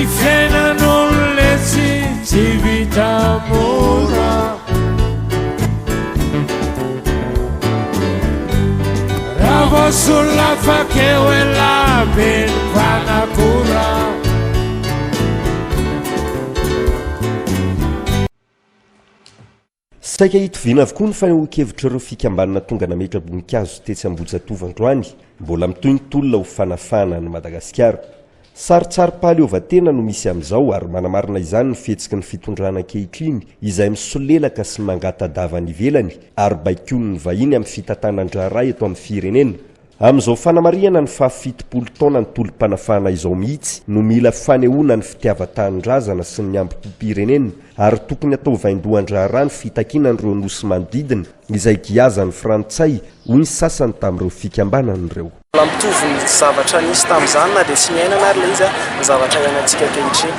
fiainan'olona tsy vita mora raha voasolona fakeo elabeny mpanakora saika hitovina avokoa ny fanehoan-kevitrareo fikambanana tonga nametra boninkazo tetsy Ambohijatovo androany mbola mitoy ny tolona ho fanafana ny Madagasikara. Saritsary-pahaleovan-tena no misy amin'izao ary manamarina izany ny fihetsiky ny fitondrana ankehitriny izay misolelaka sy mangatadava ny ivelany ary baikony ny vahiny amin'ny fitantanan-draharay eto amin'ny firenena. Amin'izao fanamariana ny faha-70 taona ny tolom-panafana izao mihitsy no mila fanehoana ny fitiavan-tanindrazana sy ny ambim-pirenena ary tokony atao vaindohan-draharaha ny fitakinan'ireo nosy manodidina izay giazan'ny frantsay hoy ny sasany tamin'ireo fikambanana ireo. Mitovy ny zavatra nisy tamin'izany na dia tsy miainana ary ilay izy ny zavatra iainantsika ankehitriny.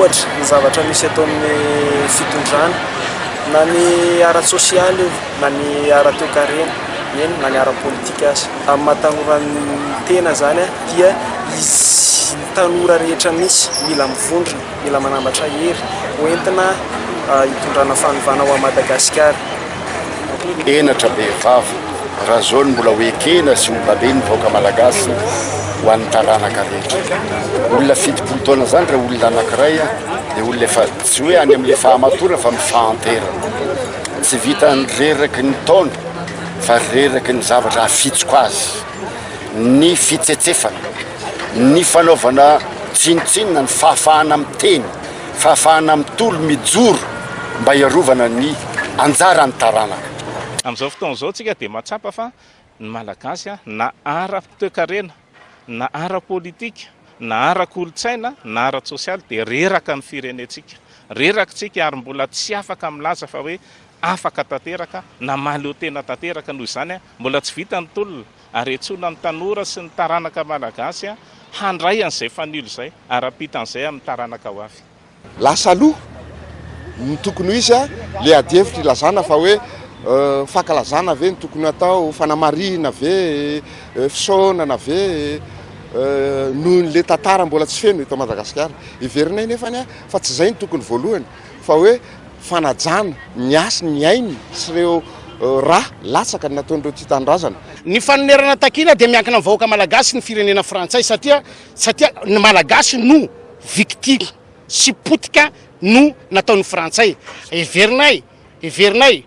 Ohatra ny zavatra misy atao amin'ny fitondrana na ny ara-tsosialy na ny ara-toekarena na ny ara-politika azy. Amin'ny mahatanora tena zany dia izy ny tanora rehetra misy mila mivondrona, mila manambatra hery hoentina hitondrana fanovana ao Madagasikara. Enatra behivavy raha zao ny mbola hoekena sy olona ny vahoaka malagasy ho an'ny taranaka rehetra. Olona 70 taona zany raha olona anankiray dia olona efa tsy hoe any amin'ilay fahamatorana fa mifahanterana. Tsy vita ny reraky ny taona fa reraky ny zavatra hafitsoko azy, ny fitsetsefana, ny fanaovana tsinotsinona, ny fahafahana amin'ny teny, fahafahana amin'ny tolo mijoro mba hiarovana ny anjara ny taranaka. Amin'izao fotoana izao tsika dia mahatsapa fa ny malagasy na ara-toekarena, na ara-politika, na ara-kolotsaina, na ara-tsosialy dia reraka ny firenentsika. Reraka tsika ary mbola tsy afaka milaza fa hoe afaka tanteraka na mahaleo tena tanteraka noho izany mbola tsy vita ny tolona ary etsona ny tanora sy ny taranaka malagasy handray an'izay fanilo izay ara-pitan'izay amin'ny taranaka ho avy. Lasa aloha ny tokony izy le adihevitra ilazana fa hoe fankalazana ve ny tokony atao, fanamarihana ve, fisaonana ve noho le tantara mbola tsy feno eto Madagasikara. Iverinay nefany fa tsy izay ny tokony voalohany fa hoe fanajana ny asy ny ainy sy ireo raha latsaka ny nataon'ireo tia tanindrazana. Ny fanonerana takila dia miankina amin'ny vahoaka malagasy ny firenena frantsay satria ny malagasy no victime sy potika no nataon'ny frantsay. Iverinay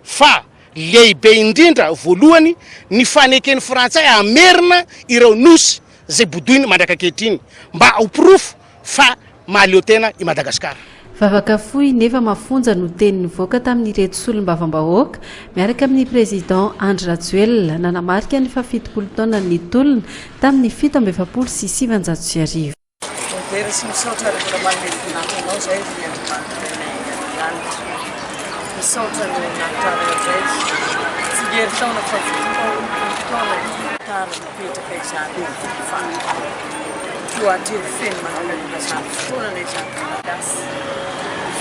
fa lehibe indrindra voalohany ny faneken'ny frantsay amerina ireo nosy zay bodoiny mandraka ankehitriny mba ho pirofo fa mahaleo tena i Madagasikara. Vavaka fohy nefa mafonja no teny nivoaka tamin'ireto solom-bavam-bahoaka miaraka amin'ny président Andry Rajoelina nanamarika ny fa-70 taona ny tolona tamin'ny 1797.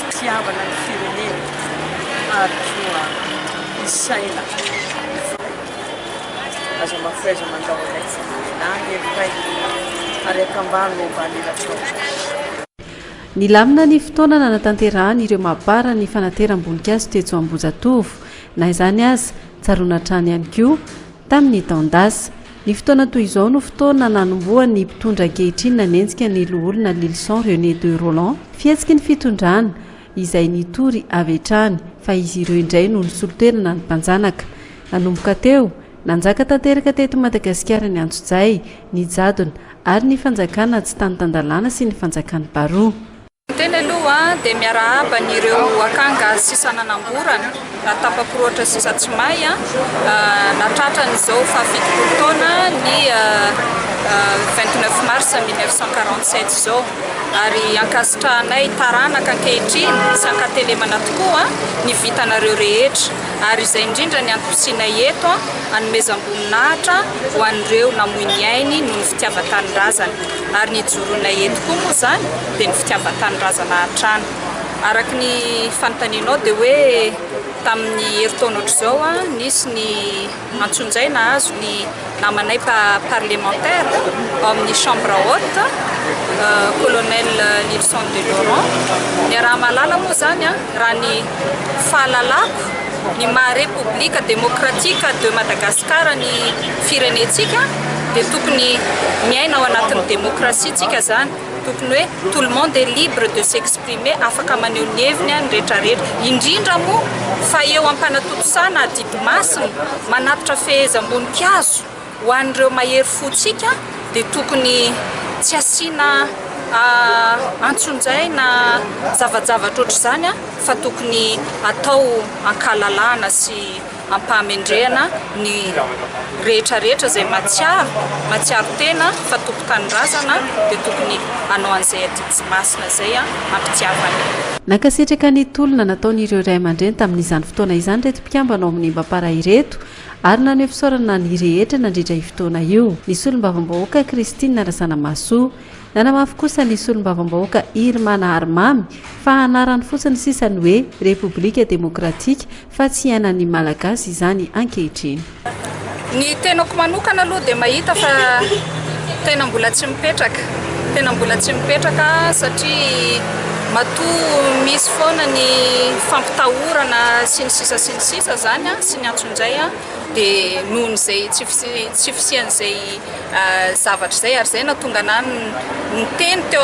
Fitiavana ny firenena ary koa isaina azo mafreza mandao ary akambany momba ny latrona. Nilamina ny fotoana nanatanterahany ireo mahabara ny fanateram-boninkazo teto Ambohijatovo na izany aza tsaroana trany ihany koa tamin'ny taondasa. Ny fotoana toy izao no fotoana nanombohan'ny mpitondra ankehitriny nanenjika ny loholona Lilson René de Roland fihetsiky ny fitondrana izay nitory avy hatrany fa izy ireo indray no nisolotoerana ny mpanjanaka. Nanomboka teo nanjaka tanteraka teto Madagasikara ny Antsotsay, ny jadona ary ny fanjakana tsy tany-tandalana sy ny fanjakany Baroa. Tena aloha dia miarahaba ireo akanga sy sananamborana tapaporoatra sy Satsomay natratran'izao fa-70 taona ny 29 mars 1947 zao ary ankasitrahanay taranaka ankehitriny sankatelemana tokoa ny vitanareo rehetra ary izay indrindra ny antosianay eto anomezam-boninahitra ho an'ireo namoiny ainy no ny fitiavan-tanindrazana ary ny joronay eto koa moa zany dia ny fitiavan-tanindrazana hatrany. Araky ny fanontanianao dia hoe tamin'ny herintaona ohatr'izao a nisy ny antsoinjaina azo ny namanay parlementaire ao amin'ny chambre haute colonel Nilson de Laurent. Ny raha malala moa zany a raha ny fahalalako ny maha république démocratique de Madagascar ny firenetsika dia tokony miaina ao anatin'ny démocratie tsika zany. Tokony hoe tout le monde est libre de s'exprimer, afaka maneho ny heviny ny rehetrarehetra, indrindra moa fa eo ampanatotosana adidy-masina manatitra fehezam-boninkazo ho an'ireo mahery fotsika dia tokony tsy asiana antsonjay na zavajavatra ohatr'izany fa tokony atao ankalalana sy ampahamendrehana ny rehetrarehetra izay matsiaro tena fa tompo-tanindrazana dia tokony anao an'izay adidy-masina izay ampitiavana. Nakasitraka ny tolona nataon'ireo ray aman-dreny tamin'izany fotoana izany reto mpikambana ao amin'ny mbapara ireto ary naneho fisaorana ny rehetra nandritra fotoana io. Ny solombavam-bahoaka Christine Narazanamasoa nanamafy kosa ny solombavam-bahoaka Irmana Armamy fa anarany fotsiny sisany hoe République démocratique fa tsy ianan'ny malagasy izany ankehitriny. Ny tenako manokana aloha dia mahita fa tena mbola tsy mipetraka satria matoa misy foana ny fampitahorana sy ny sisa zany sy ny antsonjay dia nohon' izay tsy fisian'izay zavatra izay ary izay natonga anany niteny teo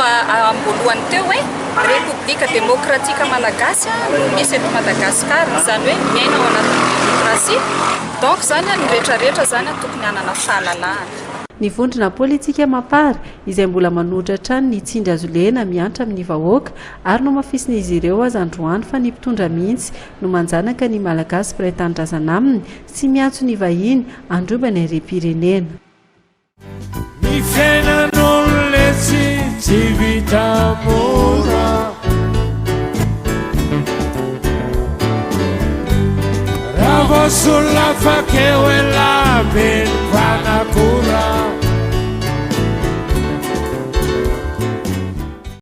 amboalohany teo hoe République démocratique malagasy misy eto Madagascar izany hoe miaina ao anatin'ny démocratie donc zany ny rehetrarehetra zany tokony hanana fahalalahana. Ny vondrona politika mapara izay mbola manohitra hatrany ny tsindry azo lehana miantra amin'ny vahoaka ary no mafisina izy ireo azy androany fa ny mpitondra mihitsy no manjanaka ny malagasy mpiray tanindrazana aminy sy miantso ny vahiny androbany harem-pirenena. Ny fiainan'olona tsy vita mora, raha voasolona fakeo ela beny